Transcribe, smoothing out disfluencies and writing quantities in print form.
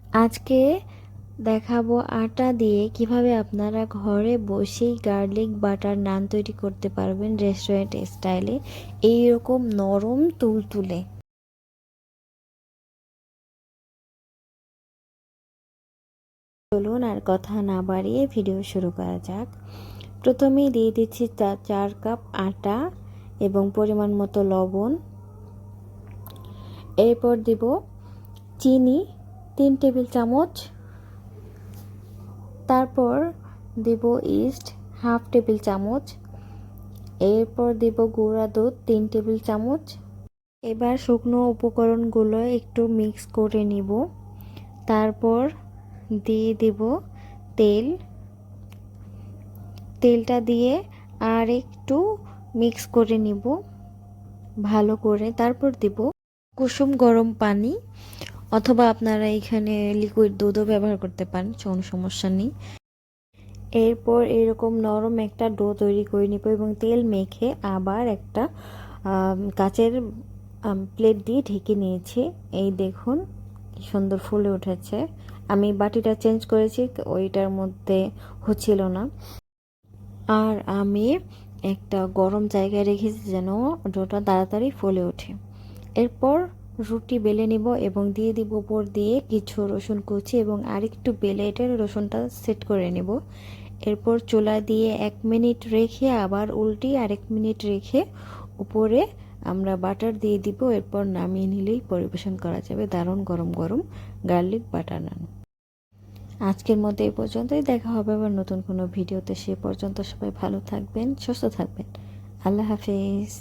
আজকে দেখাবো আটা দিয়ে কিভাবে আপনারা ঘরে বসেই গার্লিক বাটার নান তৈরি করতে পারবেন রেস্টুরেন্ট স্টাইলে, এইরকম নরম তুলতুলে। চলুন আর কথা না বাড়িয়ে ভিডিও শুরু করা যাক। প্রথমেই দিয়ে দিচ্ছি 4 কাপ আটা এবং পরিমাণ মতো লবণ। এরপর দিব চিনি 3 টেবিল চামচ। তারপর দিব ইস্ট হাফ টেবিল চামচ। এরপর দিব গুঁড়া দুধ 3 টেবিল চামচ। এবার শুকনো উপকরণগুলো একটু মিক্স করে নিব। তারপর দিয়ে দিব তেল। তেলটা দিয়ে আর একটু মিক্স করে নিব ভালো করে। তারপর দিব কুসুম গরম পানি, অথবা আপনারা এখানে লিকুইড দুধও ব্যবহার করতে পারেন, কোনো সমস্যা নেই। এরপর এরকম নরম একটা ডো তৈরি করে নিব এবং তেল মেখে আবার একটা কাচের প্লেট দিয়ে ঢেকে নিয়েছি। এই দেখুন কি সুন্দর ফুলে উঠেছে। আমি বাটিটা চেঞ্জ করেছি, ওইটার মধ্যে হচ্ছিল না। আর আমি একটা গরম জায়গায় রেখেছি যেন ডোটা তাড়াতাড়ি ফুলে ওঠে। এরপর রুটি বেলে নিব এবং দিয়ে দিব উপর দিয়ে কিছু রসুন কুচি এবং আরেকটু বেলে এটার রসুনটা সেট করে নেব। এরপর চুলা দিয়ে 1 মিনিট রেখে আবার উল্টি আর 1 মিনিট রেখে উপরে আমরা বাটার দিয়ে দিব। এরপর নামিয়ে নিলেই পরিবেশন করা যাবে দারুণ গরম গরম গার্লিক বাটার নান। আজকের মতো এই পর্যন্তই, দেখা হবে আবার নতুন কোনো ভিডিওতে। সে পর্যন্ত সবাই ভালো থাকবেন, সুস্থ থাকবেন। আল্লাহ হাফেজ।